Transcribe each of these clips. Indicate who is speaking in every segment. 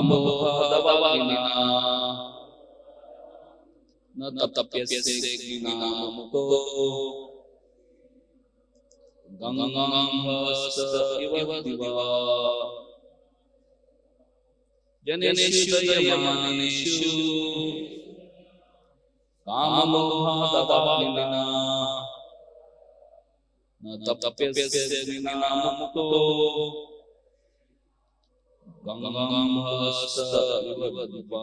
Speaker 1: Kamohadavagina Na tapyasya gnanamuto Gangambhasta iva diva Janeshu dayamaneshu Kamohadavagina Na tapyasya gnanamuto Gangambhasta iva diva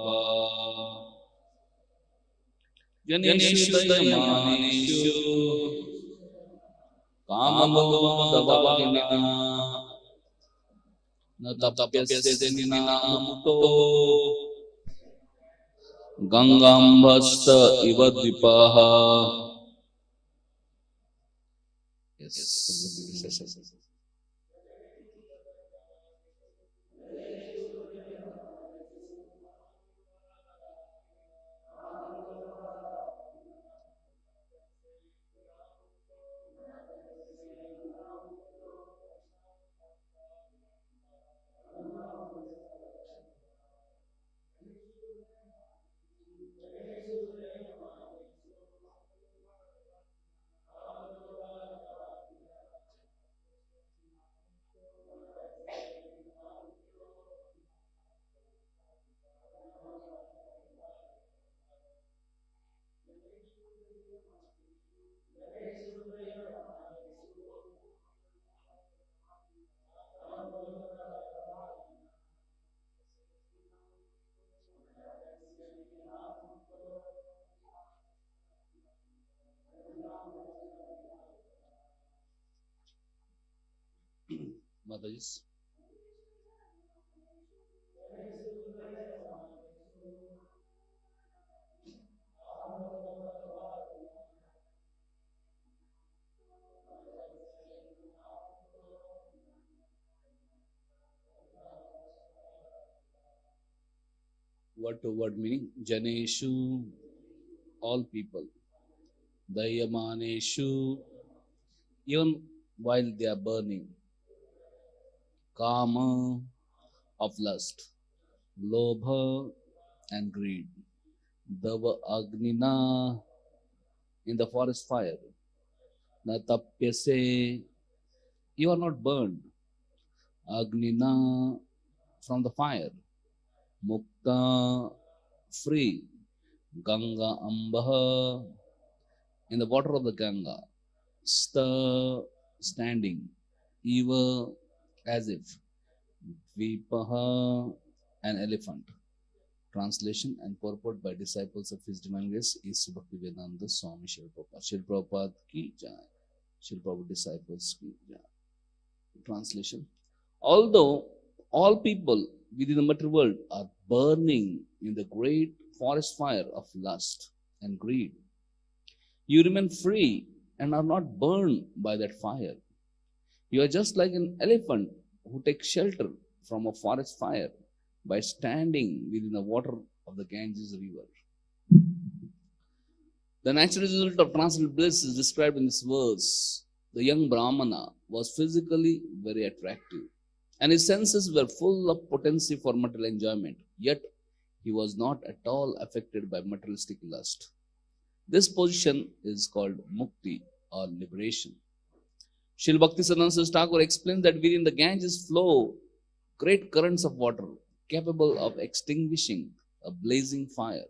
Speaker 1: Janeshu dayamaneshu Kamohadavagina Na tapyasya gnanamuto Gangambhasta iva dipaha. Yes. Mataji's. What meaning? Janeshu, all people. Dayamaneshu, even while they are burning. Kama, of lust. Lobha and greed. Dava Agnina, in the forest fire. Natapyase, you are not burned. Agnina, from the fire. Mukta, free. Ganga Ambaha, in the water of the Ganga. Sta, standing. Eva, as if. Dvipaha, an elephant. Translation and purport by disciples of His Divine Grace is Bhaktivedanta Swami Srila Prabhupada. Srila Prabhupada ki jai. Srila Prabhupada disciples ki jai. Translation. Although all people within the material world are burning in the great forest fire of lust and greed, you remain free and are not burned by that fire. You are just like an elephant who takes shelter from a forest fire by standing within the water of the Ganges river. The natural result of transcendental bliss is described in this verse. The young Brahmana was physically very attractive, and his senses were full of potency for material enjoyment, yet he was not at all affected by materialistic lust. This position is called mukti or liberation. Srila Bhaktisiddhanta Thakur explains that within the Ganges flow great currents of water capable of extinguishing a blazing fire.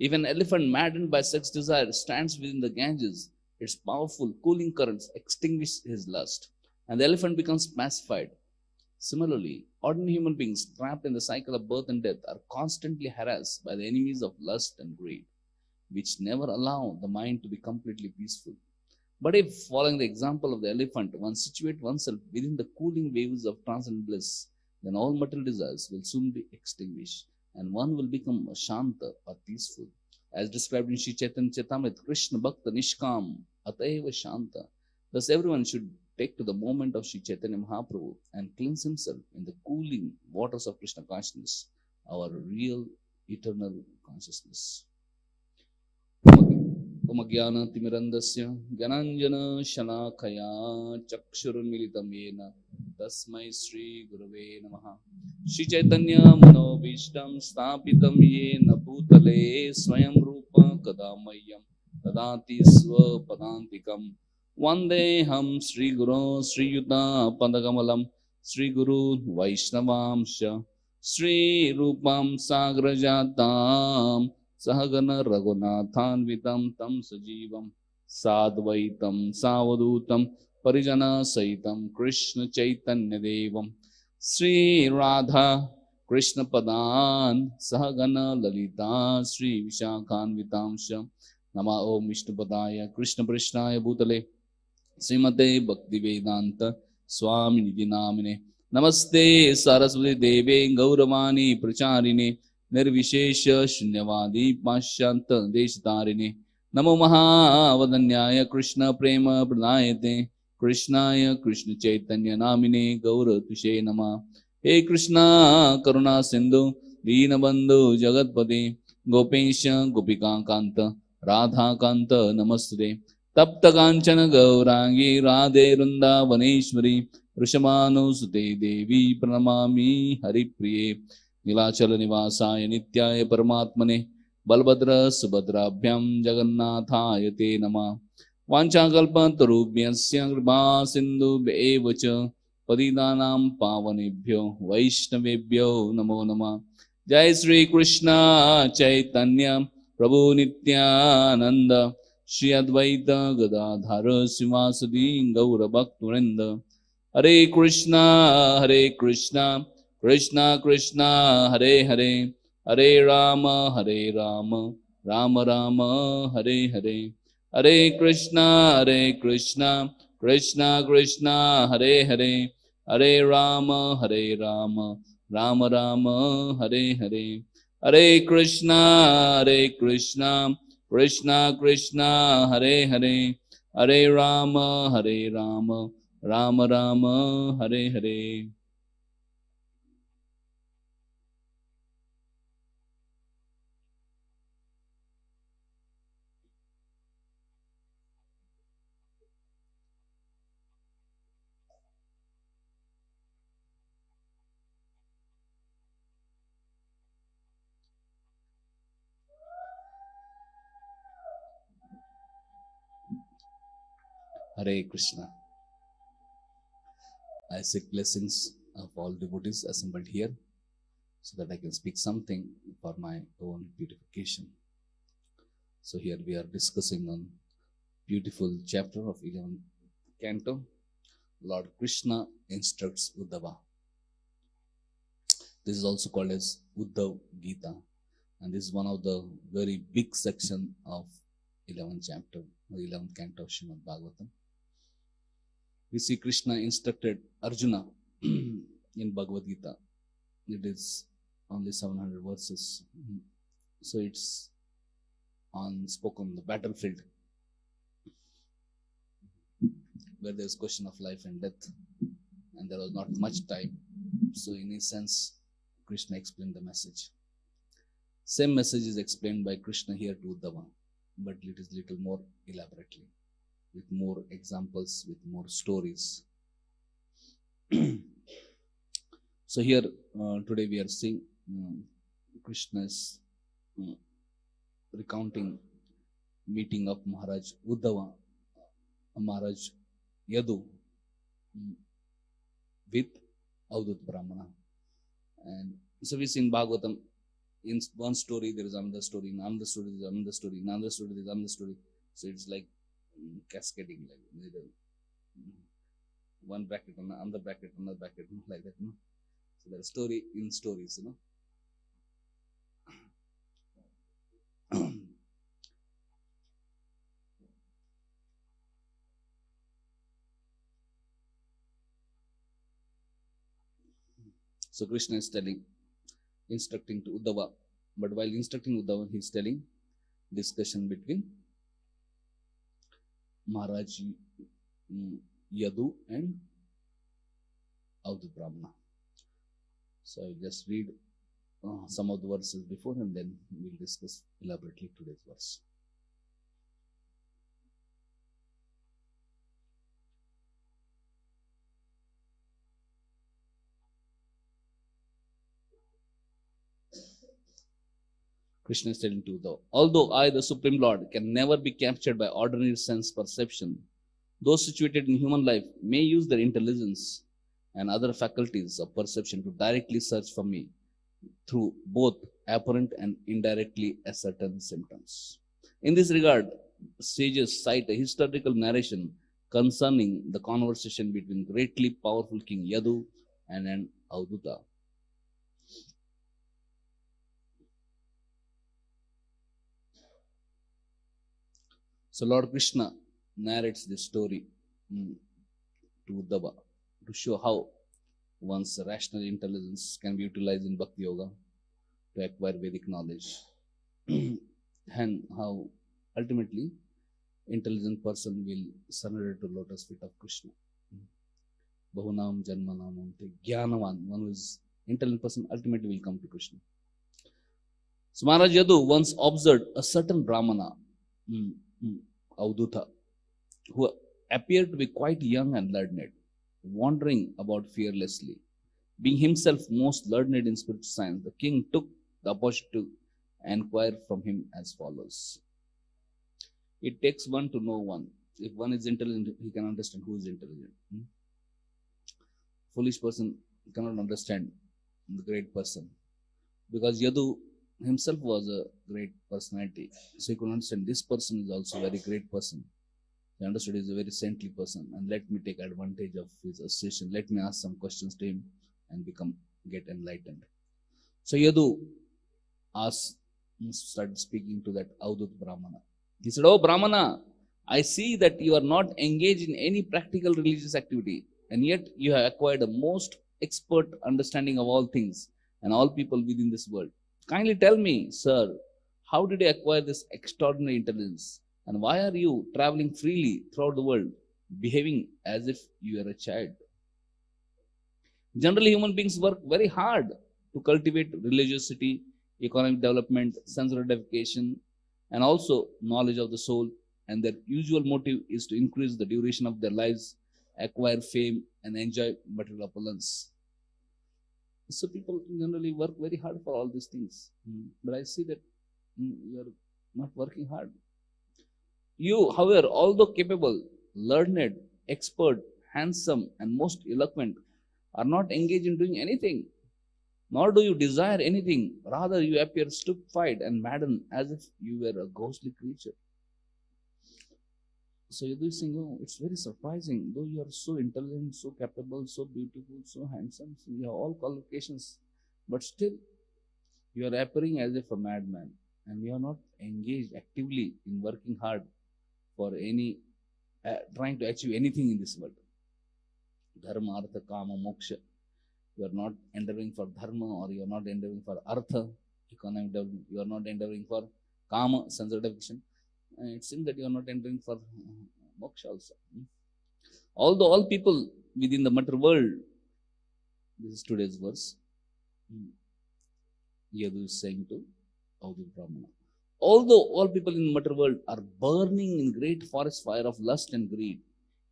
Speaker 1: If an elephant maddened by sex desire stands within the Ganges, its powerful cooling currents extinguish his lust, and the elephant becomes pacified. Similarly, ordinary human beings trapped in the cycle of birth and death are constantly harassed by the enemies of lust and greed, which never allow the mind to be completely peaceful. But if, following the example of the elephant, one situates oneself within the cooling waves of transcendent bliss, then all material desires will soon be extinguished, and one will become shanta or peaceful. As described in Sri Chaitanya Charitamrita, Krishna Bhakta Nishkam Ataiva Shanta. Thus everyone should take to the moment of Sri Chaitanya Mahaprabhu and cleanse himself in the cooling waters of Krishna consciousness, our real eternal consciousness. Om Jnana Timirandasya Gyananjana Shalakaya Chakshurunmilitam Yena Tasmai Shri Gurave Namaha. Shri Chaitanya Manobishtam Stapitam Yena Bhutale Swayam Rupa Kadamayam Tadati Swa Padantikam Vandeham Shri Guru Shri Yuta Padakamalam Shri Guru Vaishnavamsha Shri Rupam Sagrajatam Sahagana Raghunathanvitam Tam Sajivam Sadvaitam Savadutam Parijana Saitam Krishna Chaitanya Devam Sri Radha Krishna Padan Sahagana Lalita Sri Vishakhanvitamsha Nama Om Vishnu Padaya Krishna Prishnaya Bhutale Srimate Bhaktivedanta Swami Nidhi Namine Namaste Saraswati Deve Gauravani Pracharine Nirvishesha Shunyavadi Pashyanta Deshtarine Namo Mahavadanyaya Krishna Prema Pranayate Krishnaya Krishna Chaitanya Namine Gaura Tushe Nama He Krishna Karuna Sindhu Deenabandhu Jagatpati Gopesha Gopika Kanta Radha Kanta Namaste Tapta Kanchana Gaurangi Radhe Vrindavaneshwari Rishamanu Sute Devi Pranamami Haripriye Nilachala Nivasaya Nityaya Paramatmane Balbhadra Subhadrabhyam Jagannathaya Te Nama Vanchakalpatarubhyasya Kripa Sindhu Evacha Padidanam Pavanebhyo Vaishnavebhyo Namo Nama Jai Sri Krishna Chaitanya Prabhu Nityananda Shri Advaita Gadadhara Sivasadi Gaura Bhaktivinoda Hare Krishna Krishna Krishna Hare Hare Hare Rama Rama Rama Hare Hare Hare Krishna Krishna Krishna Hare Hare Hare Rama Rama Rama Hare Hare Hare Krishna Krishna Krishna Hare Hare Hare Rama Rama Rama Hare Hare. Hare Krishna. I seek blessings of all devotees assembled here so that I can speak something for my own beautification. So here we are discussing on beautiful chapter of 11th canto. Lord Krishna instructs Uddhava. This is also called as Uddhav Gita, and this is one of the very big section of 11th chapter, or 11th canto of Srimad Bhagavatam. We see Krishna instructed Arjuna in Bhagavad Gita. It is only 700 verses. So it's spoken on the battlefield where there's question of life and death, and there was not much time. So in a sense, Krishna explained the message. Same message is explained by Krishna here to Uddhava, but it is little more elaborately, with more examples, with more stories. So here today we are seeing Krishna's recounting meeting of Maharaj Uddhava, Maharaj Yadu with Avadut Brahmana. And so we see in Bhagavatam, in one story there is another story, in another story there is another story, in another story there is another story. So it's like cascading, like one bracket, another bracket, another bracket, like that. No? So there is story in stories, you know. So Krishna is instructing to Uddhava, but while instructing Uddhava, he is telling discussion between Maharaj Yadu and Avadut Brahmana. So I will just read some of the verses before, and then we will discuss elaborately today's verse. Krishna is telling to the, although I, the Supreme Lord, can never be captured by ordinary sense perception, those situated in human life may use their intelligence and other faculties of perception to directly search for me through both apparent and indirectly ascertained symptoms. In this regard, sages cite a historical narration concerning the conversation between greatly powerful King Yadu and an Avduta. So Lord Krishna narrates this story to Uddhava to show how one's rational intelligence can be utilized in Bhakti Yoga to acquire Vedic knowledge, and how ultimately intelligent person will surrender to lotus feet of Krishna. Bahunam Janmanam Jnanavan, one who is intelligent person ultimately will come to Krishna. So Maharaj Yadu once observed a certain Brahmana, Avduta, who appeared to be quite young and learned, wandering about fearlessly. Being himself most learned in spiritual science, the king took the opportunity to inquire from him as follows. It takes one to know one. If one is intelligent, he can understand who is intelligent. Foolish person cannot understand the great person. Because Yadu himself was a great personality. So he could understand this person is also a very great person. He understood he is a very saintly person, and let me take advantage of his association. Let me ask some questions to him and get enlightened. So Yadu started speaking to that Avdut Brahmana. He said, "Oh Brahmana, I see that you are not engaged in any practical religious activity, and yet you have acquired a most expert understanding of all things and all people within this world. Kindly tell me, sir, how did you acquire this extraordinary intelligence? And why are you traveling freely throughout the world, behaving as if you are a child?" Generally, human beings work very hard to cultivate religiosity, economic development, sense gratification, and also knowledge of the soul. And their usual motive is to increase the duration of their lives, acquire fame, and enjoy material opulence. So people generally work very hard for all these things. But I see that you are not working hard. You, however, although capable, learned, expert, handsome, and most eloquent, are not engaged in doing anything, nor do you desire anything. Rather, you appear stupefied and maddened as if you were a ghostly creature. So you do think, oh, it's very surprising. Though you are so intelligent, so capable, so beautiful, so handsome, so you have all qualifications, but still you are appearing as if a madman, and you are not engaged actively in working hard for trying to achieve anything in this world. Dharma, artha, kama, moksha. You are not endeavoring for dharma, or you are not endeavoring for artha, economic development. You are not endeavoring for kama, sense gratification. It seems that you are not endeavoring for moksha also. Although all people within the matter world, this is today's verse, Yadu is saying to Avdut Brahmana, although all people in the matter world are burning in great forest fire of lust and greed,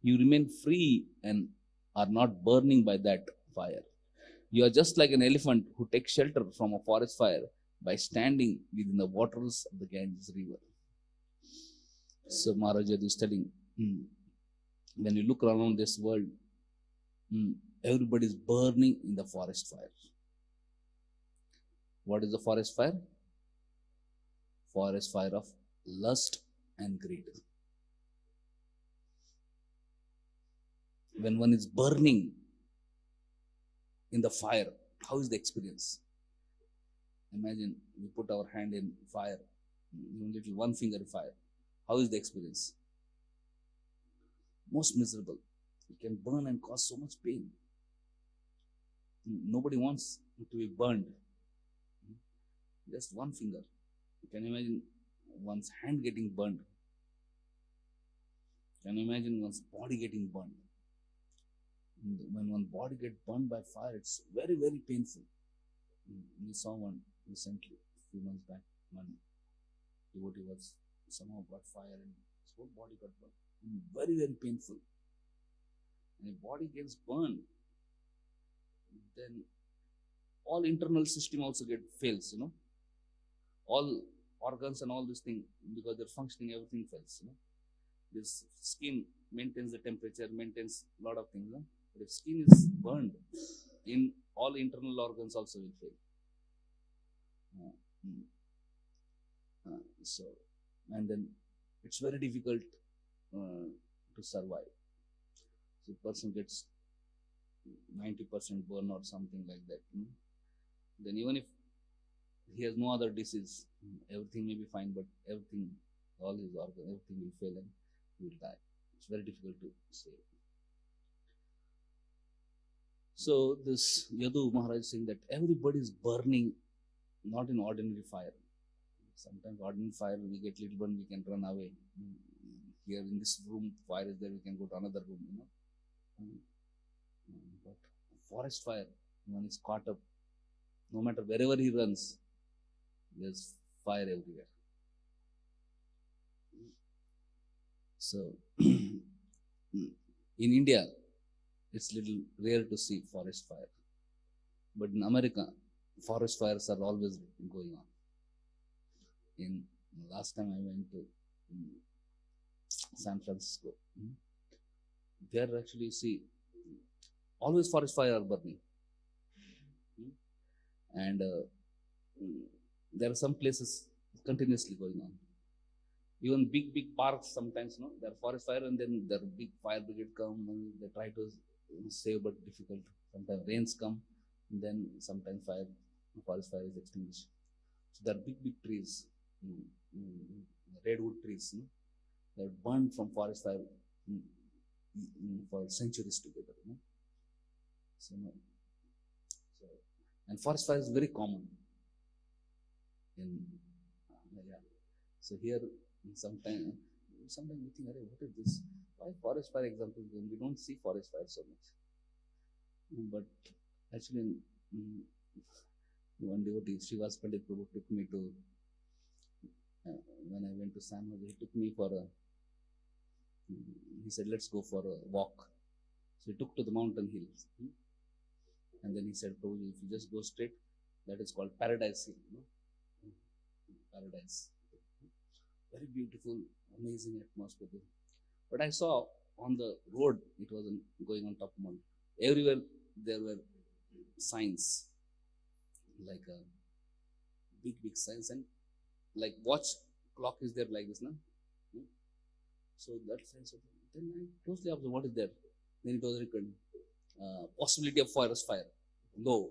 Speaker 1: you remain free and are not burning by that fire. You are just like an elephant who takes shelter from a forest fire by standing within the waters of the Ganges river. So Maharaj Yadu is telling, when you look around this world, everybody is burning in the forest fire. What is the forest fire? Forest fire of lust and greed. When one is burning in the fire, how is the experience? Imagine we put our hand in fire, little one finger in fire. How is the experience? Most miserable. It can burn and cause so much pain. Nobody wants to be burned. Just one finger. You can imagine one's hand getting burned. Can you imagine one's body getting burned? When one body gets burned by fire, it's very, very painful. We saw one recently, a few months back, one devotee was somehow got fire and his whole body got burned. Very, very painful. And if body gets burned, then all internal system also fails, all organs and all this thing, because they're functioning, everything fails. This skin maintains the temperature, maintains a lot of things. But if skin is burned, in all internal organs also will fail. Uh, mm, so, and then it's very difficult to survive. So, person gets 90% burn or something like that. Then even if he has no other disease, everything may be fine, but everything, all his organs, everything will fail and he will die. It's very difficult to say. So this Yadu Maharaj is saying that everybody is burning, not in ordinary fire. Sometimes ordinary fire, we get little burn, we can run away. Here in this room, fire is there, we can go to another room, But forest fire, one is caught up. No matter wherever he runs, there's fire everywhere. So, in India, it's little rare to see forest fire. But in America, forest fires are always going on. In last time I went to San Francisco, there actually see always forest fire are burning. And there are some places continuously going on. Even big parks sometimes, there are forest fire, and then there are big fire brigade come and they try to save, but difficult. Sometimes rains come, and then sometimes forest fire is extinguished. So there are big trees, redwood trees, they are burned from forest fire for centuries together. So, and forest fire is very common in So here sometimes we think, what is this? Why forest fire example? We don't see forest fire so much. But actually, one devotee, Srivas Pandit Prabhu, took me to, when I went to San Jose, he took me for he said, let's go for a walk. So he took to the mountain hills. And then he said, Prabhu, if you just go straight, that is called Paradise Hill. Paradise. Very beautiful, amazing atmosphere. But I saw on the road, it wasn't going on top of mountain. Everywhere there were signs, like a big signs, and like watch clock is there like this, no? So that sign. So then I closely observed what is there. Then it was written, possibility of forest fire, low,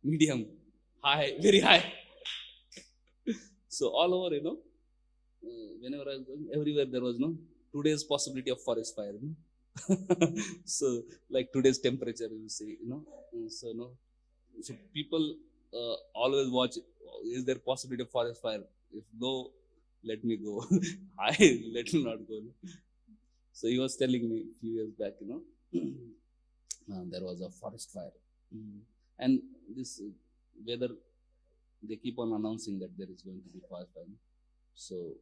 Speaker 1: medium, high, very high. So all over, whenever I was going, everywhere there was today's possibility of forest fire. So like today's temperature, you see, so people always watch, is there possibility of forest fire? If no, let me go. I let me not go. So he was telling me a few years back, there was a forest fire. And this weather, they keep on announcing that there is going to be forest fire. So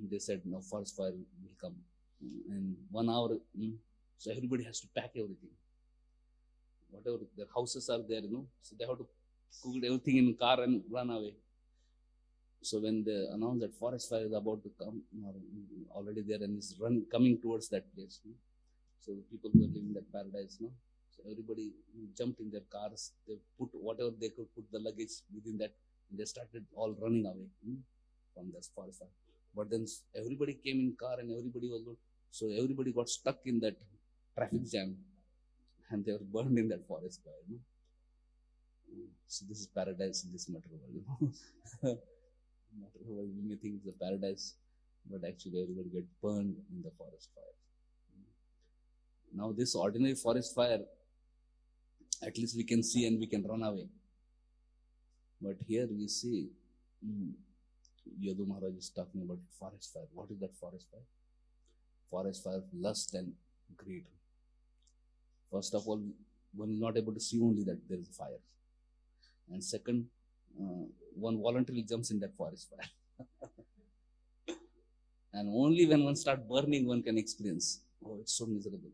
Speaker 1: they said, no, forest fire will come in 1 hour. So everybody has to pack everything. Whatever their houses are there, so they have to cook everything in car and run away. So when they announced that forest fire is about to come, or already there and is coming towards that place, so the people who are living in that paradise, so everybody jumped in their cars. They put whatever they could put the luggage within that. And they started all running away from this forest fire. But then everybody came in car and everybody was, so everybody got stuck in that traffic jam, and they were burned in that forest fire. So this is paradise in this material world. Material world, we may think it's a paradise, but actually everybody get burned in the forest fire. Now this ordinary forest fire, at least we can see and we can run away. But here we see, Yadu Maharaj is talking about forest fire. What is that forest fire? Forest fire, lust and greed. First of all, one is not able to see only that there is a fire. And second, one voluntarily jumps in that forest fire. And only when one starts burning, one can experience, oh, it's so miserable.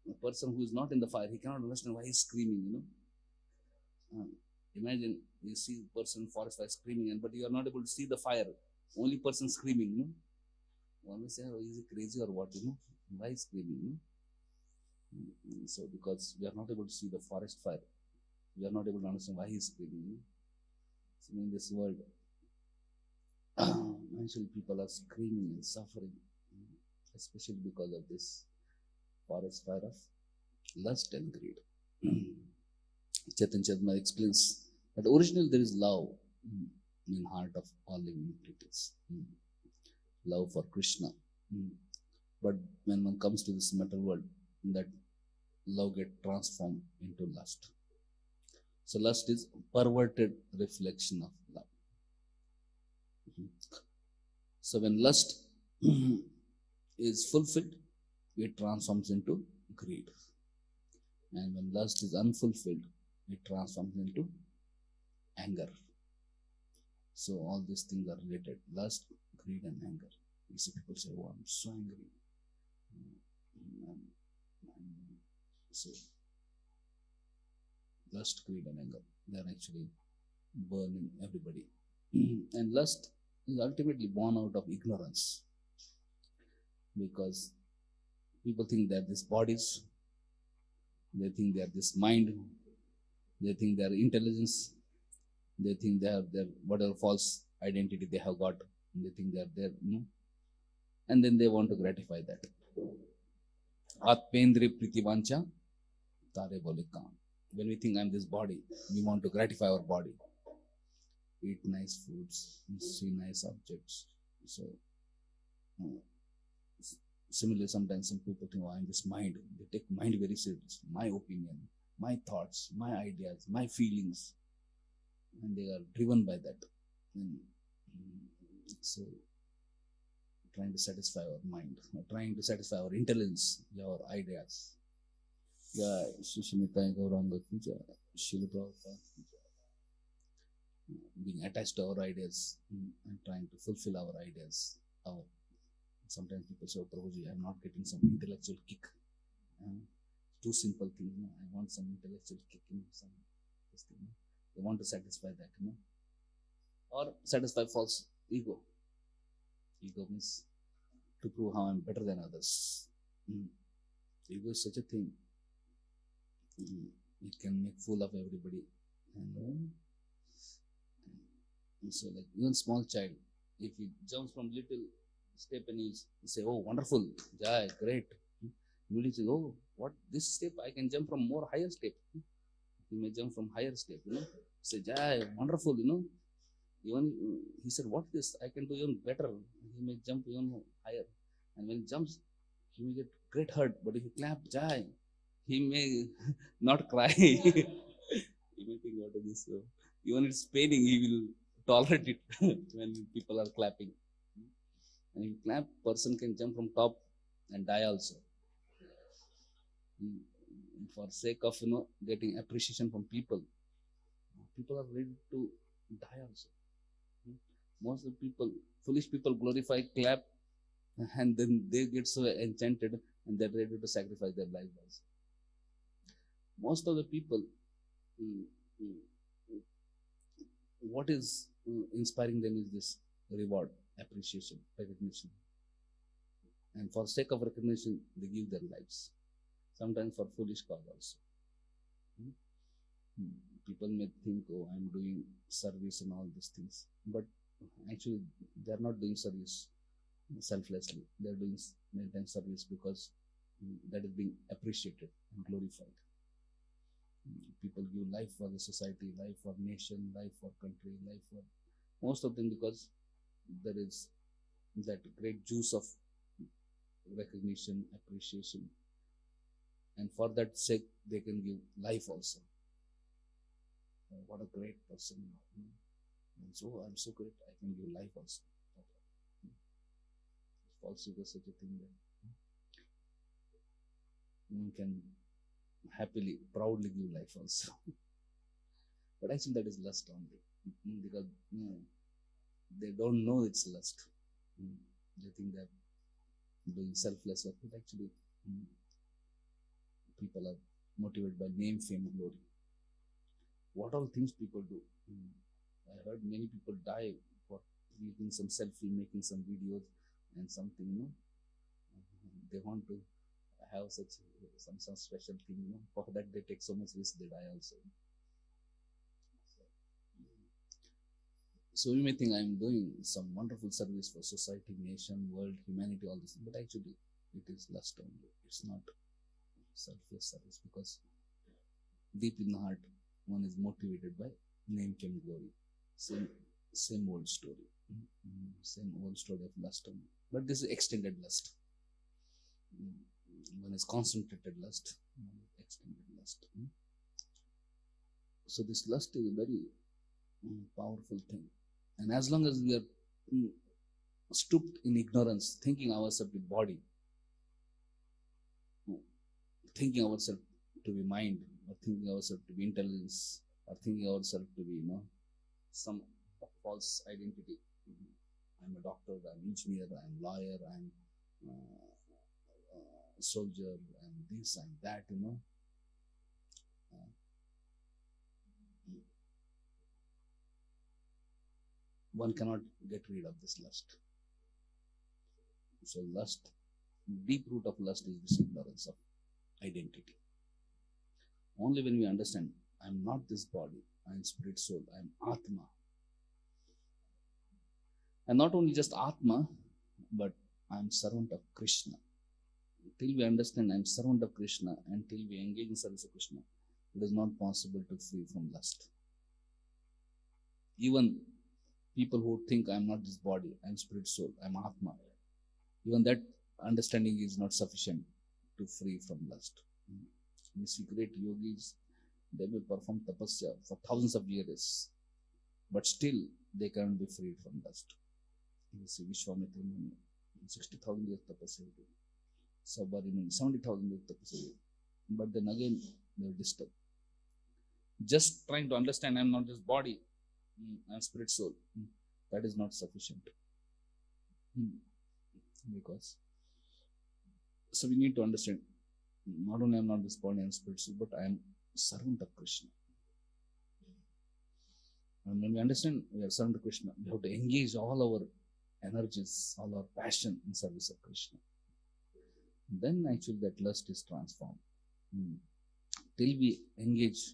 Speaker 1: A person who is not in the fire, he cannot understand why he's screaming, Imagine you see a person forest fire screaming, but you are not able to see the fire. Only person screaming. One may say, oh, is he crazy or what? Why screaming? So because we are not able to see the forest fire, we are not able to understand why he is screaming. So in this world, actually people are screaming and suffering, especially because of this forest fire of lust and greed. Chaitanya Chadma explains that originally there is love in heart of all living entities, love for Krishna. But when one comes to this material world, that love gets transformed into lust. So lust is perverted reflection of love. So when lust is fulfilled, it transforms into greed. And when lust is unfulfilled, it transforms into anger. So all these things are related. Lust, greed, and anger. You see people say, oh, I'm so angry. So lust, greed, and anger, they are actually burning everybody. And lust is ultimately born out of ignorance. Because people think that these bodies, they think they are this mind, they think they are intelligence, they think they have their whatever false identity they have got, they think they are there, and then they want to gratify that. Atmendri pritivancha tare bole kaam. When we think I'm this body, we want to gratify our body. Eat nice foods, see nice objects. So, similarly, sometimes some people think, oh, I'm this mind. They take mind very seriously. My opinion, my thoughts, my ideas, my feelings. And they are driven by that. And so, trying to satisfy our mind, trying to satisfy our intelligence, our ideas. Yeah, Shishimita Gauranga Puja, Srila Prabhupada, being attached to our ideas and trying to fulfill our ideas. Sometimes people say, oh, Prabhuji, I'm not getting some intellectual kick. Too simple thing, I want some intellectual kick, this thing, They want to satisfy that, or satisfy false ego. Ego means to prove how I'm better than others. Ego is such a thing. It can make fool of everybody. And so, like even small child, if he jumps from little step and you say, oh, wonderful, Jai, great. You will say, oh, what, this step I can jump from more higher step. You may jump from higher step, Say, Jai, wonderful, Even he said, what this? I can do even better. He may jump even higher. And when he jumps, he may get great hurt. But if you clap, Jai, he may not cry. He may think, what is this? So, even it's paining, he will tolerate it when people are clapping. And if you clap, person can jump from top and die also. For sake of getting appreciation from people, people are ready to die also. Most of the people, foolish people, glorify, clap, and then they get so enchanted and they're ready to sacrifice their lives also. Most of the people, what is inspiring them is this reward, appreciation, recognition. And for sake of recognition, they give their lives. Sometimes for foolish cause also. People may think, oh, I'm doing service and all these things. But actually, they're not doing service selflessly. They're doing many times service because that is being appreciated and glorified. People give life for the society, life for nation, life for country, life for most of them because there is that great juice of recognition, appreciation. And for that sake, they can give life also. What a great person. And so I'm so great, I can give life also. False ego is such a thing that one can happily, proudly give life also. But actually that is lust only. Because they don't know it's lust. They think they're doing selfless work, but actually people are motivated by name, fame, glory. What all things people do. I heard many people die for making some selfie, making some videos and something, they want to have such some special thing, for that they take so much risk, they die also. So you may think I'm doing some wonderful service for society, nation, world, humanity, all this, but actually it is lust only. It's not selfless service, because deep in the heart, one is motivated by name, fame, glory. Same old story. Same old story of lust only. But this is extended lust. One is concentrated lust, one is extended lust. So this lust is a very powerful thing. And as long as we are stooped in ignorance, thinking ourselves with body, thinking ourselves to be mind, or thinking ourselves to be intelligence, or thinking ourselves to be, some false identity. I'm a doctor, I'm engineer, I'm lawyer, I'm soldier, I'm this, I'm that, one cannot get rid of this lust. So lust, deep root of lust is this ignorance of identity. Only when we understand, I'm not this body, I'm spirit, soul, I'm Atma. And not only just Atma, but I'm servant of Krishna. Till we understand I'm servant of Krishna, and till we engage in service of Krishna, it is not possible to free from lust. Even people who think I'm not this body, I'm spirit, soul, I'm Atma, even that understanding is not sufficient to free from lust. We see great yogis, they may perform tapasya for thousands of years, but still they cannot be freed from lust. You see Vishwamitra Muni, 60,000 years tapasya, Sabari Muni, 70,000 years tapasya, but then again they are disturbed. Just trying to understand I'm not this body, I'm spirit, soul, that is not sufficient. Because, so we need to understand, not only I'm not this body, I'm spirit, soul, but I am servant of Krishna. And when we understand we are servant of Krishna, we have to engage all our energies, all our passion in service of Krishna. Then actually that lust is transformed. Till we engage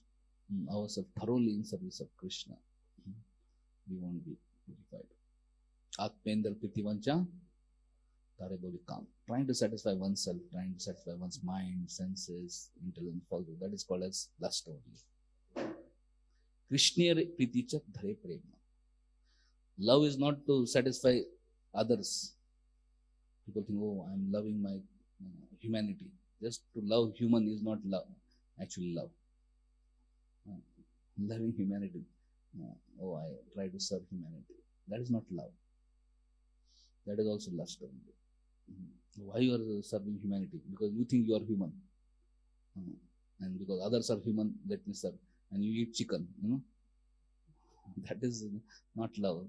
Speaker 1: ourselves thoroughly in service of Krishna, we won't be purified. Atmendra Pritivancha Tare Boli Kam. Trying to satisfy oneself, trying to satisfy one's mind, senses, intelligence, that is called as lust only. Krishnere Priticha Dhare Prema. Love is not to satisfy others. People think, oh, I'm loving my humanity. Just to love human is not love, actually love. Loving humanity. Oh, I try to serve humanity. That is not love. That is also lust only. Why you are serving humanity? Because you think you are human. And because others are human, let me serve. And you eat chicken, That is not love.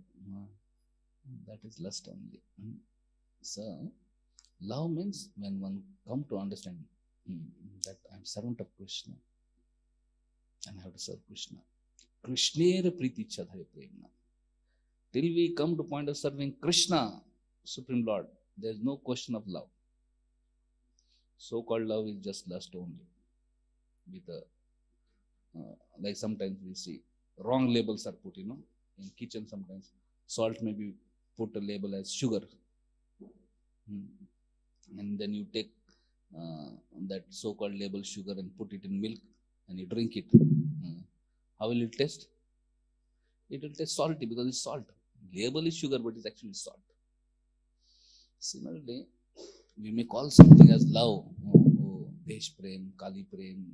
Speaker 1: That is lust only. So, love means when one come to understand that I am servant of Krishna and I have to serve Krishna. Krishnera Priticha Dhare Prema. Till we come to point of serving Krishna, Supreme Lord, there is no question of love. So-called love is just lust only. With like sometimes we see wrong labels are put, in kitchen sometimes. Salt may be put a label as sugar. And then you take that so-called label sugar and put it in milk and you drink it. How will it taste? It will taste salty because it's salt. Label is sugar, but it's actually salt. Similarly, we may call something as love, Desh Prem, Kali Prem,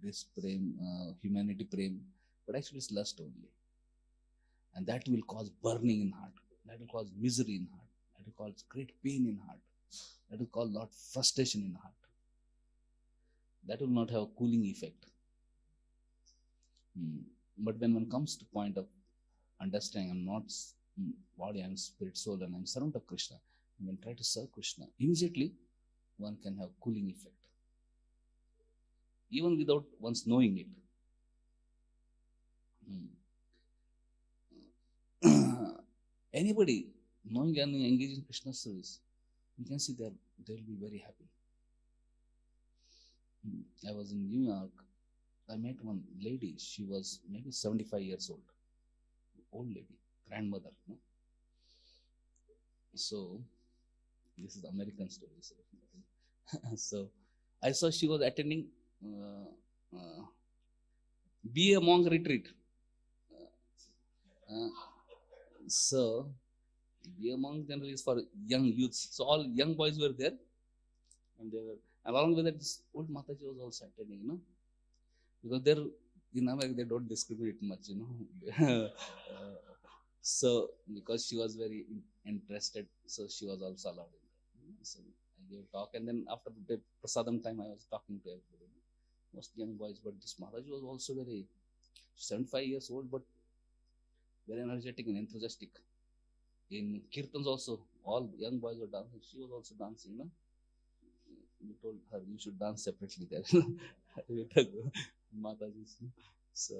Speaker 1: this Prem, humanity Prem, but actually it's lust only. And that will cause burning in heart. That will cause misery in heart. That will cause great pain in heart. That will cause a lot of frustration in heart. That will not have a cooling effect. But when one comes to point of understanding, I'm not body, I'm spirit, soul, and I'm servant of Krishna, and when try to serve Krishna, immediately one can have cooling effect. Even without one's knowing it. Anybody knowing and engaged in Krishna service, you can see that they will be very happy. I was in New York. I met one lady. She was maybe 75 years old lady, grandmother. No? So this is American story. So I saw she was attending be a monk retreat. Uh, so be a monk generally is for young youths. So all young boys were there, and they were along with that. This old Mataji was also attending, because they're in America they don't discriminate much. Uh, so because she was very interested, so she was also allowed in there. So I gave talk, and then after the prasadam time, I was talking to everybody, most young boys. But this Mataji was also very 75 years old, but very energetic and enthusiastic. In kirtans also, all young boys were dancing. She was also dancing. We told her you should dance separately there with the Mataji's. So,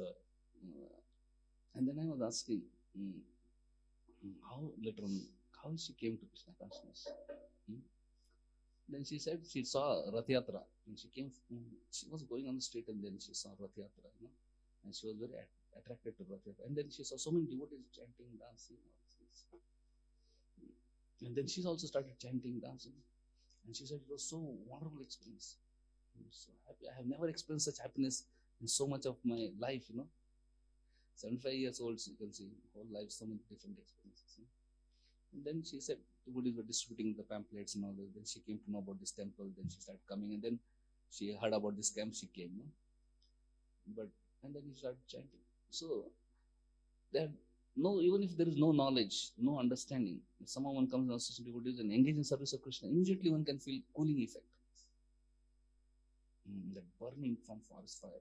Speaker 1: and then I was asking how later on how she came to Krishna consciousness. Then she said she saw Rath Yatra and she came. She was going on the street and then she saw Rath Yatra, and she was very attracted to Rath Yatra. And then she saw so many devotees chanting, dancing, and then she also started chanting, dancing. And she said it was so wonderful experience. I'm so happy. I have never experienced such happiness in so much of my life. 75 years old, so you can see whole life, so many different experiences. And then she said devotees were distributing the pamphlets and all that. Then she came to know about this temple. Then she started coming, and then she heard about this camp. She came, but and then she started chanting. So there, no, even if there is no knowledge, no understanding, if someone comes in association devotees and engage in service of Krishna, immediately one can feel cooling effect. That burning from forest fire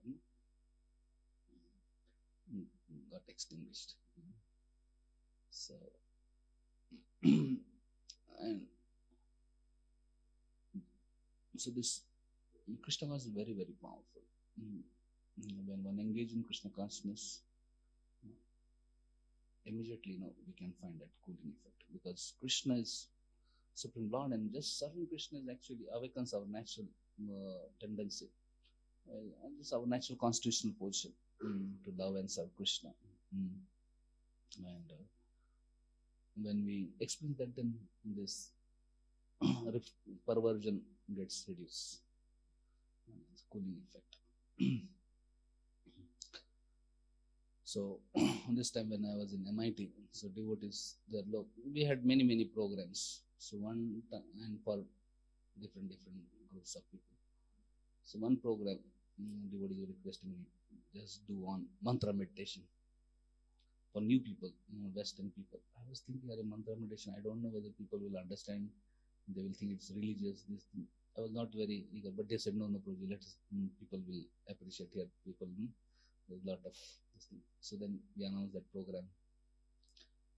Speaker 1: got extinguished. So, and so this Krishna was very, very powerful. When one engages in Krishna consciousness, immediately we can find that cooling effect, because Krishna is Supreme Lord, and just serving Krishna is actually awakens our natural tendency. And this is our natural constitutional position to love and serve Krishna. And when we experience that, then this perversion gets reduced. It's cooling effect. So this time when I was in MIT, so devotees, we had many programs. So one time, and for different groups of people. So one program, devotees were requesting me just do on mantra meditation for new people, Western people. I was thinking, mantra meditation, I don't know whether people will understand. They will think it's religious. This thing. I was not very eager, but they said, no, Prabhu, let us, people will appreciate here. People, there's a lot of this thing. So then we announced that program.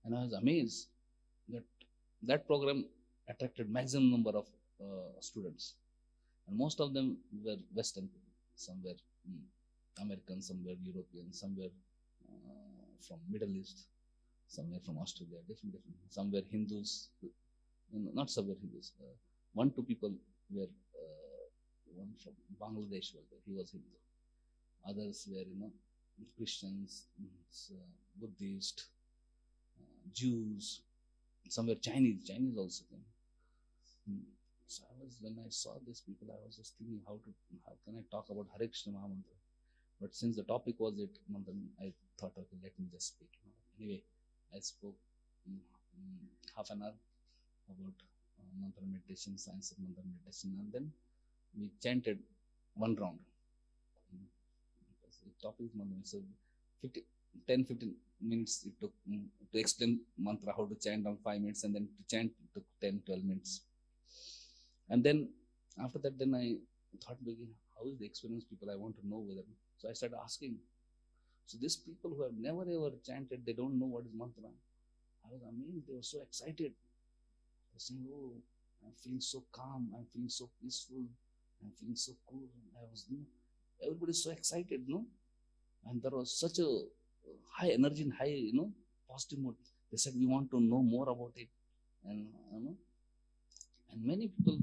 Speaker 1: And I was amazed that that program attracted maximum number of students. And most of them were Western people. Some were Americans, some were Europeans, some were from Middle East, some were from Australia, different. Some were Hindus, not some were Hindus. 1-2 people were, one from Bangladesh was there, he was Hindu. Others were, Christians, Buddhist, Jews, some were Chinese also came. So when I saw these people, I was just thinking how can I talk about Hare Krishna Mahamantra? But since the topic was it, I thought, okay, let me just speak. Anyway, I spoke half an hour about mantra meditation, science of mantra meditation, and then we chanted one round. The topic is mantra. So 10-15 minutes it took to explain mantra, how to chant on 5 minutes, and then to chant it took 10-12 minutes. And then after that, then I thought, how is the experience people? I want to know whether. So I started asking. So these people who have never ever chanted, they don't know what is mantra. I was amazed. They were so excited. They're saying, oh, I'm feeling so calm. I'm feeling so peaceful. I'm feeling so cool. I was, everybody's so excited, no? And there was such a high energy and high, positive mood. They said, we want to know more about it. And, and many people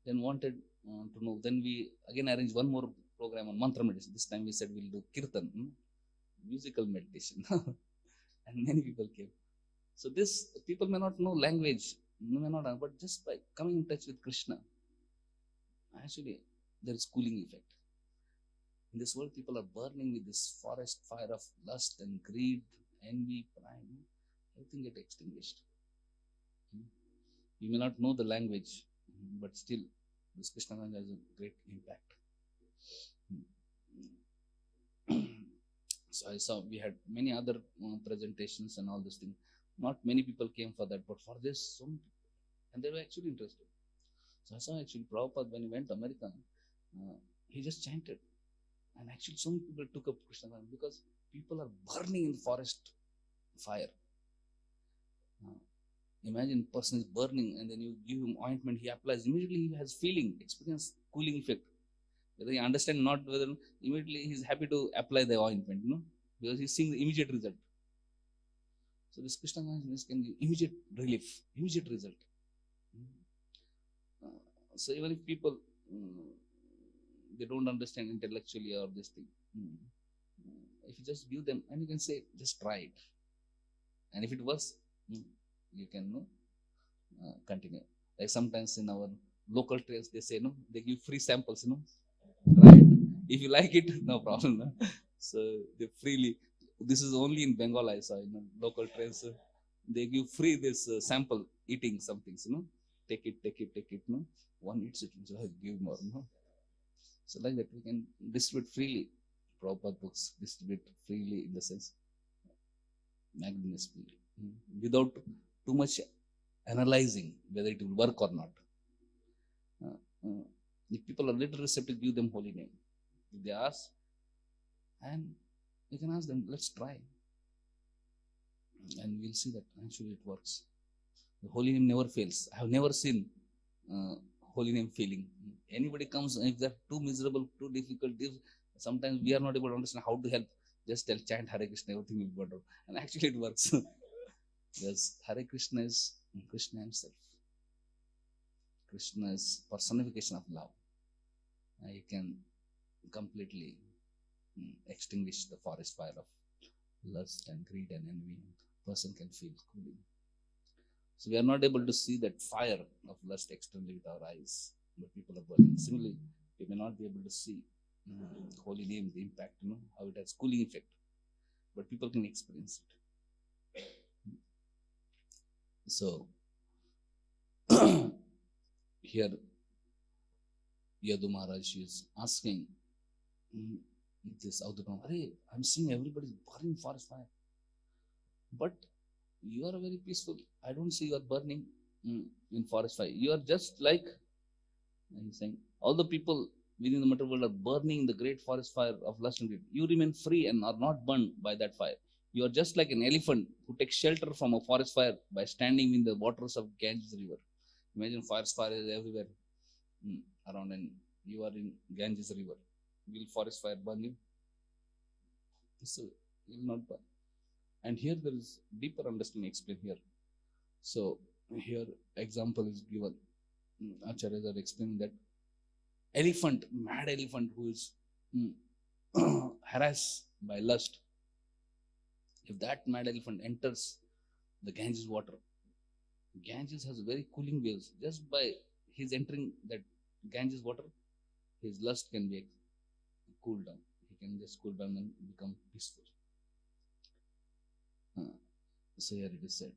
Speaker 1: then wanted to know. Then we again arranged one more program on mantra meditation. This time we said we'll do kirtan, musical meditation. And many people came. So this, people may not know language, may not, but just by coming in touch with Krishna, actually there is cooling effect. In this world, people are burning with this forest fire of lust and greed, envy, pride. Everything get extinguished. You may not know the language, but still, this Krishna language has a great impact. So I saw we had many other presentations and all this thing. Not many people came for that, but for this, so many people. And they were actually interested. So I saw actually Prabhupada, when he went to America, he just chanted. And actually so many people took up Krishna consciousness because people are burning in the forest fire. Imagine a person is burning and then you give him ointment, he applies, immediately he has feeling, experience cooling effect. Whether he understands not, whether immediately he is happy to apply the ointment, because he's seeing the immediate result. So this Krishna consciousness can give immediate relief, immediate result. So even if people, they don't understand intellectually or this thing, if you just give them, and you can say, just try it. And if it works, you can continue. Like sometimes in our local trails, they say, they give free samples, try it. If you like it, no problem. So they freely, this is only in Bengal I saw, local trails, they give free this sample, eating some things, take it, one eats it, so I give more, So like that we can distribute freely. Prabhupada books distribute freely in the sense, magnanimously, without too much analyzing whether it will work or not. If people are little receptive, give them holy name. If they ask, and you can ask them, let's try. And we'll see that actually it works. The holy name never fails. I have never seen holy name failing. Anybody comes, if they're too miserable, too difficult, sometimes we are not able to understand how to help. Just tell, chant Hare Krishna, everything will be better. And actually it works. Because Hare Krishna is Krishna himself. Krishna is personification of love. You can completely extinguish the forest fire of lust and greed and envy. The person can feel cooling. So we are not able to see that fire of lust externally with our eyes, but people are burning. Similarly, we may not be able to see holy name, the impact, how it has cooling effect, but people can experience it. So here Yadu Maharaj is asking this Avadhuta, hey, I'm seeing everybody burning forest fire, but you are very peaceful. I don't see you are burning in forest fire. You are just like, and he's saying, all the people within the material world are burning in the great forest fire of lust and greed. You remain free and are not burned by that fire. You are just like an elephant who takes shelter from a forest fire by standing in the waters of Ganges river. Imagine forest fire is everywhere around, and you are in Ganges river. Will forest fire burn you? So it will not burn. And here there is deeper understanding explained here. So here example is given. Acharyas are explaining that elephant, mad elephant who is harassed by lust. If that mad elephant enters the Ganges water, Ganges has very cooling waves. Just by his entering that Ganges water, his lust can be cooled down. He can just cool down and become peaceful. So here it is said.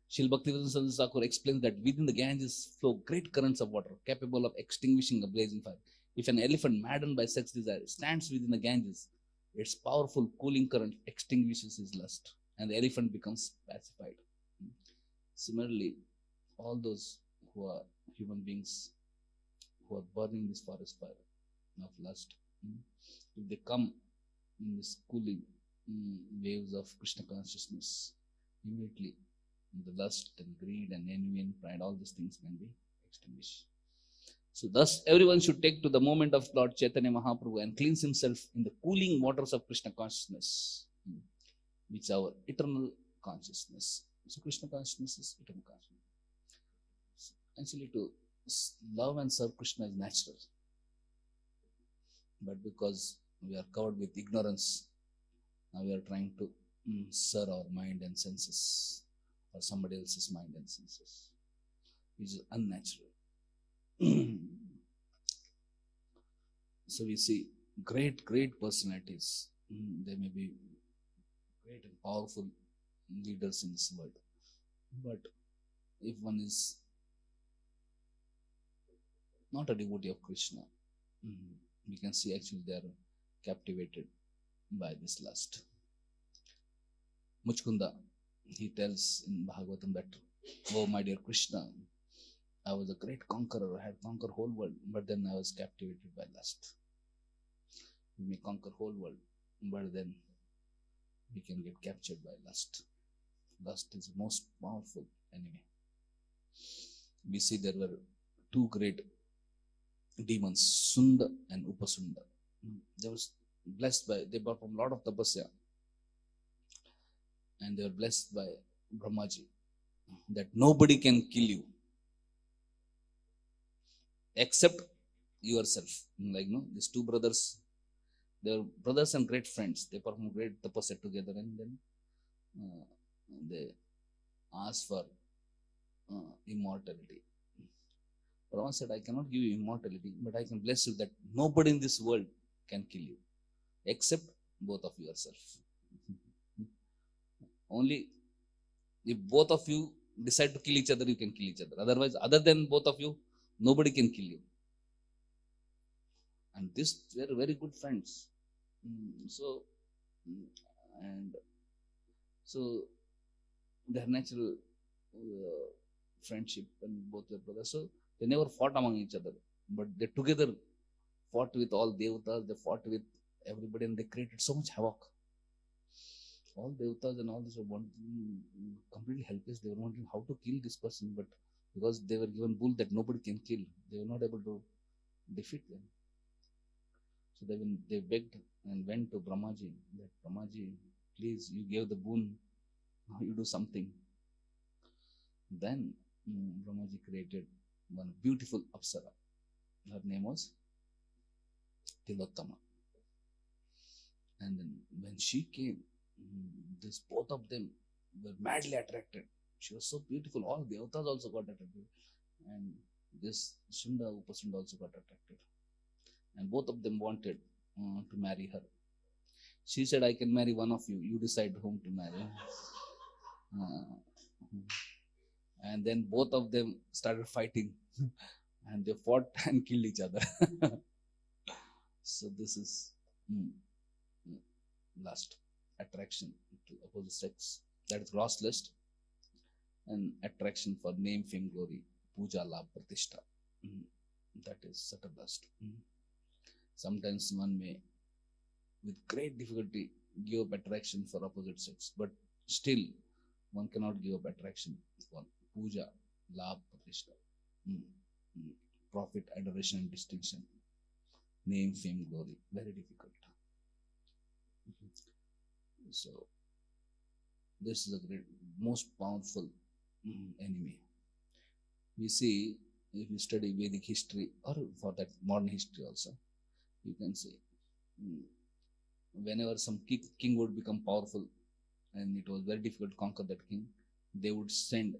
Speaker 1: Srila Bhaktivedanta Thakur explains that within the Ganges flow great currents of water capable of extinguishing a blazing fire. If an elephant maddened by sex desire stands within the Ganges, its powerful cooling current extinguishes his lust and the elephant becomes pacified. Similarly, all those who are human beings who are burning this forest fire of lust, if they come in this cooling waves of Krishna consciousness, immediately the lust and greed and envy and pride, all these things can be extinguished. So thus everyone should take to the moment of Lord Chaitanya Mahaprabhu and cleanse himself in the cooling waters of Krishna consciousness. which is our eternal consciousness. So Krishna consciousness is eternal consciousness. So actually, to love and serve Krishna is natural, but because we are covered with ignorance, now we are trying to serve our mind and senses, or somebody else's mind and senses, which is unnatural. So we see great personalities. They may be great and powerful leaders in this world, but if one is not a devotee of Krishna, we can see actually they are captivated by this lust. Muchkunda, he tells in Bhagavatam that, oh my dear Krishna, I was a great conqueror, I had conquered whole world, but then I was captivated by lust. We may conquer whole world, but then we can get captured by lust. Lust is the most powerful enemy. We see there were two great demons, Sunda and Upasunda. They were blessed by, they performed a lot of tapasya, and they were blessed by Brahmaji that nobody can kill you except yourself. Like, these two brothers, they were brothers and great friends. They performed great tapasya together, and then they asked for immortality. Brahma said, I cannot give you immortality, but I can bless you that nobody in this world can kill you except both of yourself. Only if both of you decide to kill each other, you can kill each other. Otherwise, other than both of you, nobody can kill you. And these were very good friends. So their natural friendship, and both their brothers. So they never fought among each other, but they together fought with all devatas. They fought with everybody, and they created so much havoc. All devatas and all this were completely helpless. They were wondering how to kill this person, but because they were given bull that nobody can kill, they were not able to defeat them. So they begged and went to Brahmaji that, Brahmaji, please, you gave the boon, now you do something. Then Brahmaji created one beautiful Apsara. Her name was Tilottama. And then when she came, both of them were madly attracted. She was so beautiful. All the devatas also got attracted. And this Sunda, Upasunda also got attracted. And both of them wanted to marry her. She said, I can marry one of you. You decide whom to marry. And then both of them started fighting. And they fought and killed each other. So this is lust, attraction to opposite sex. That is gross lust. And attraction for name, fame, glory, puja, labh, pratishtha. That is subtle lust. Sometimes one may, with great difficulty, give up attraction for opposite sex, but still one cannot give up attraction for puja, labh, pratishtha, profit, adoration, and distinction, name, fame, glory. Very difficult. So this is a great, most powerful enemy. We see, if you study Vedic history, or for that modern history also, you can see whenever some king would become powerful and it was very difficult to conquer that king, they would send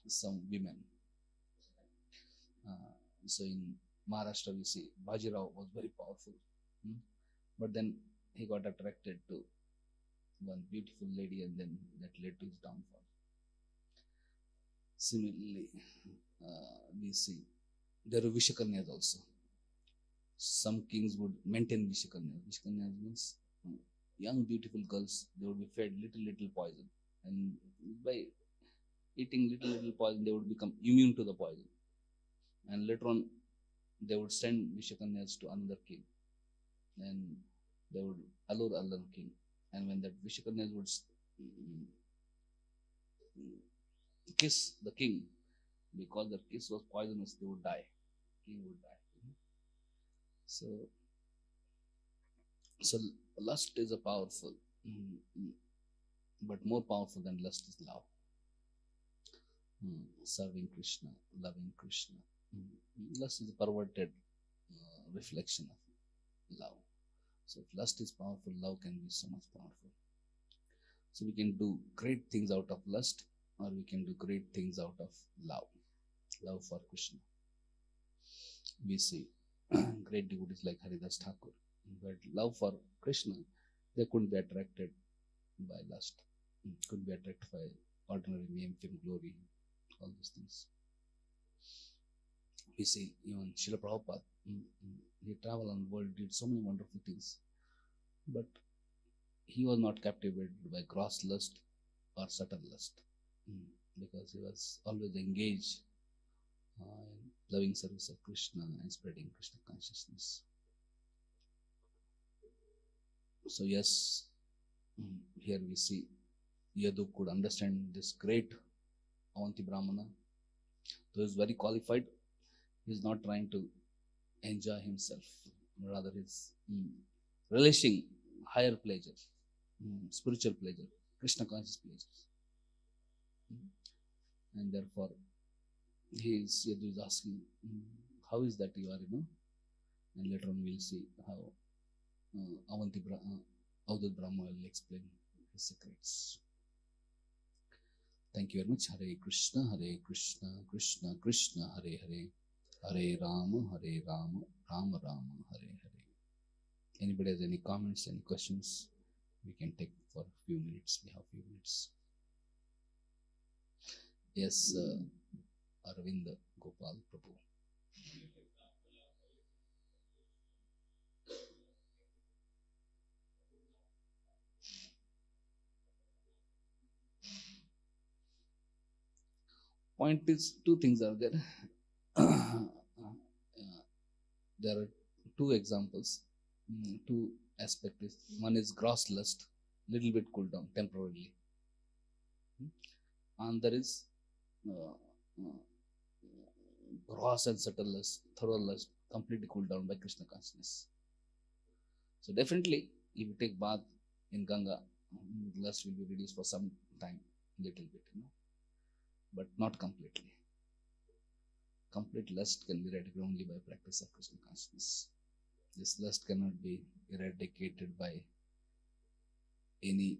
Speaker 1: some women. So in Maharashtra we see Bajirao was very powerful, but then he got attracted to one beautiful lady, and then that led to his downfall. Similarly, we see there are Vishakanyas also. Some kings would maintain Vishakanyas. Vishakanyas means young beautiful girls. They would be fed little poison, and by eating little poison, they would become immune to the poison. And later on, they would send Vishakanyas to another king, and they would allure another king. And when that Vishakanyas would kiss the king, because the kiss was poisonous, they would die. King would die. So lust is a powerful Mm, mm. But more powerful than lust is love. Serving Krishna, loving Krishna. Lust is a perverted reflection of love. So if lust is powerful, love can be so much powerful. So we can do great things out of lust, or we can do great things out of love. Love for Krishna. We see great devotees like Haridas Thakur, but love for Krishna, they couldn't be attracted by lust, couldn't be attracted by ordinary name, fame, glory, all these things. We see even Srila Prabhupada, he traveled on the world, did so many wonderful things, but he was not captivated by gross lust or subtle lust, because he was always engaged in loving service of Krishna and spreading Krishna consciousness. So yes, here we see Yadu could understand this great Avanti Brahmana, who is very qualified. He is not trying to enjoy himself, rather he's relishing higher pleasure, spiritual pleasure, Krishna conscious pleasure. And therefore, Yadu is asking, how is that you are, and later on we'll see how Avadut Brahma will explain his secrets. Thank you very much. Hare Krishna, Krishna Krishna, Hare Hare, Hare Rama, Rama Rama, Hare Hare. Anybody has any comments, any questions? We can take for a few minutes. We have a few minutes. Yes, Arvind Gopal Prabhu. Point is, two things are there. There are two examples, two aspects. One is gross lust, little bit cool down temporarily. And there is gross and subtle lust, thorough lust, completely cooled down by Krishna consciousness. So definitely, if you take bath in Ganga, lust will be reduced for some time, little bit, but not completely. Complete lust can be eradicated only by practice of Krishna consciousness. This lust cannot be eradicated by any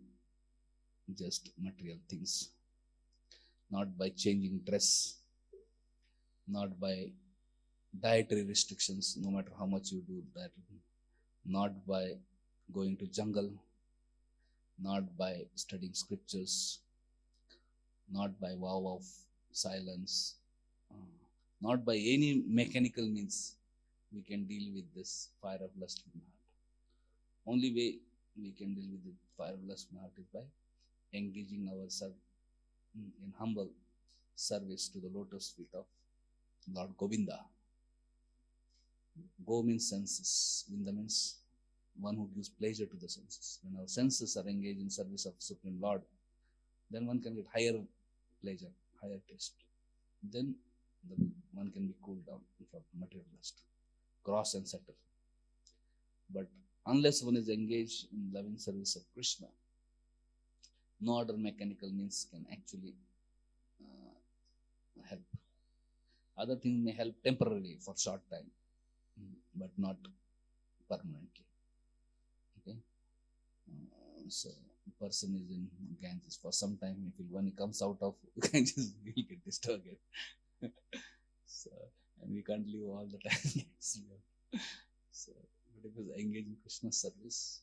Speaker 1: just material things, not by changing dress, not by dietary restrictions, no matter how much you do that, not by going to jungle, not by studying scriptures, not by vow of silence, not by any mechanical means we can deal with this fire of lust in the heart. Only way we can deal with the fire of lust in the heart is by engaging ourselves in humble service to the lotus feet of Lord Govinda. Go means senses, Vinda means one who gives pleasure to the senses. When our senses are engaged in service of Supreme Lord, then one can get higher pleasure, higher taste. Then one can be cooled down from material lust, gross and subtle. But unless one is engaged in loving service of Krishna, no other mechanical means can actually help. Other things may help temporarily for short time, but not permanently. Okay, so person is in Ganges for some time. When he comes out of Ganges, he'll get disturbed again. So, and we can't live all the time. So, but if he's engaged in Krishna service,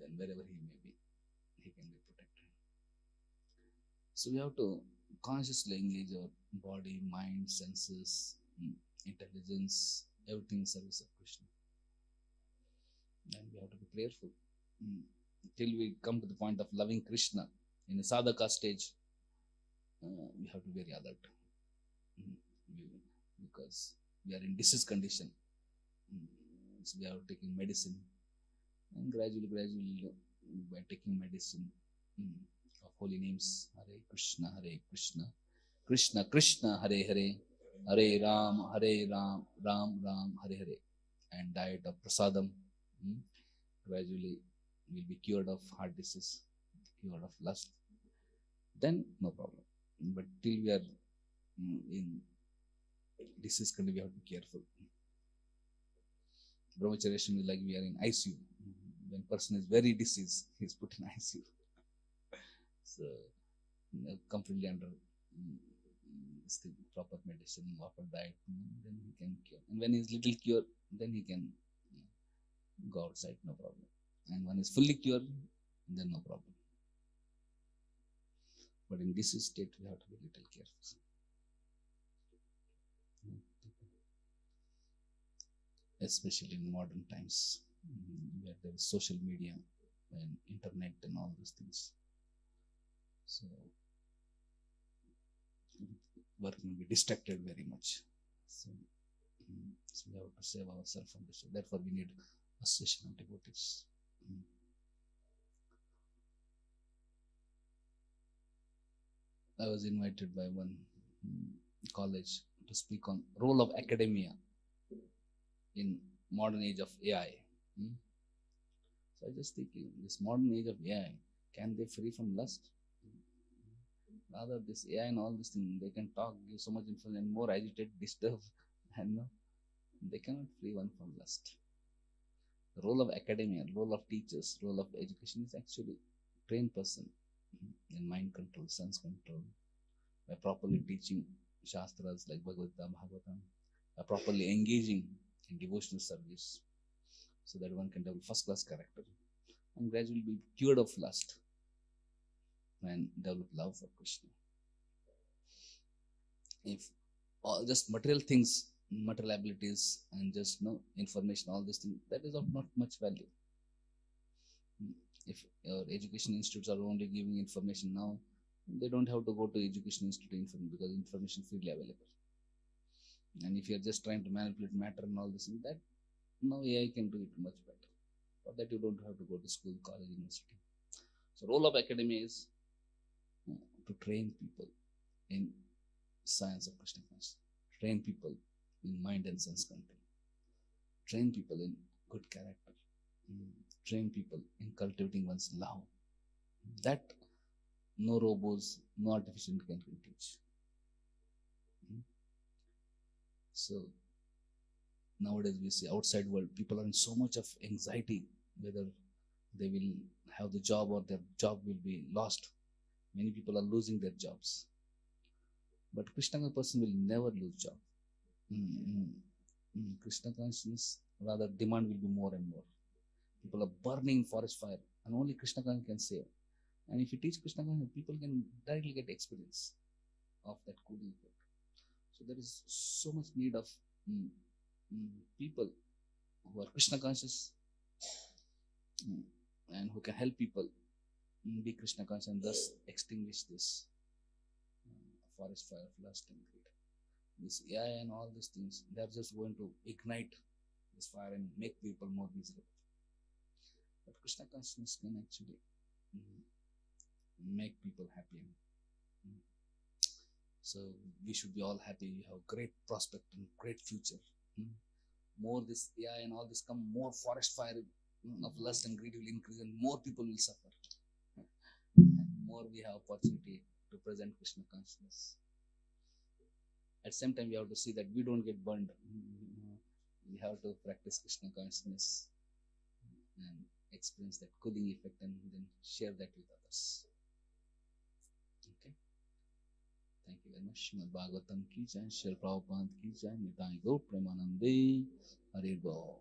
Speaker 1: then wherever he may be, he can be protected. So we have to consciously engage our body, mind, senses, intelligence, everything in service of Krishna. And we have to be prayerful till we come to the point of loving Krishna. In a sadhaka stage, we have to be very alert, because we are in disease condition. So we are taking medicine, and gradually, by taking medicine of holy names, Hare Krishna, Krishna Krishna, Hare Hare, Hare Ram, Ram Ram, Hare Hare, and diet of prasadam, gradually we'll be cured of heart disease, cured of lust, then no problem. But till we are in disease condition, we have to be careful. Brahmacharya is like we are in ICU. When person is very diseased, he is put in ICU. So completely under proper medicine, proper diet, then he can cure. And when he is little cured, then he can go outside, no problem. And when he is fully cured, then no problem. But in this state, we have to be little careful. Especially in modern times, where there is social media and internet and all those things. So work will be distracted very much. So we have to save ourselves from this. Therefore, we need association of devotees. I was invited by one college to speak on role of academia in modern age of AI. So I just thinking, this modern age of AI, can they free from lust? Rather, this AI and all this thing, they can talk, give so much information, and more agitate, disturb, and no, they cannot free one from lust. The role of academia, role of teachers, role of education is actually train person in mind control, sense control, by properly teaching shastras like Bhagavatam, by properly engaging in devotional service, so that one can develop first-class character and gradually be cured of lust and develop love for Krishna. If all just material things, material abilities, and just information, all these things, that is of not much value. If your education institutes are only giving information now, they don't have to go to education institute because information is freely available. And if you're just trying to manipulate matter and all this thing, that now AI can do it much better. For that, you don't have to go to school, college, university. So role of academia is to train people in science of Krishna consciousness, train people in mind and sense control, train people in good character, train people in cultivating one's love. That no robots, no artificial intelligence can teach. So nowadays we see outside world, people are in so much of anxiety, whether they will have the job or their job will be lost. Many people are losing their jobs. But Krishna person will never lose job. Krishna consciousness, rather demand will be more and more. People are burning forest fire, and only Krishna can save. And if you teach Krishna consciousness, people can directly get experience of that cooling effect. So there is so much need of people who are Krishna conscious and who can help people be Krishna conscious and thus extinguish this forest fire of lust and greed. This AI and all these things, they are just going to ignite this fire and make people more miserable. But Krishna consciousness can actually make people happy. So we should be all happy. We have great prospect and great future. More this AI and all this come, more forest fire of lust and greed will increase, and more people will suffer. And more we have opportunity to present Krishna consciousness. At the same time, we have to see that we don't get burned. We have to practice Krishna consciousness and experience that cooling effect, and then share that with others. Okay. Thank you very much. Srimad Bhagavatam ki jai, Srila Prabhupada ki jai, Nitai Gaur Premanande, Hare Gaur.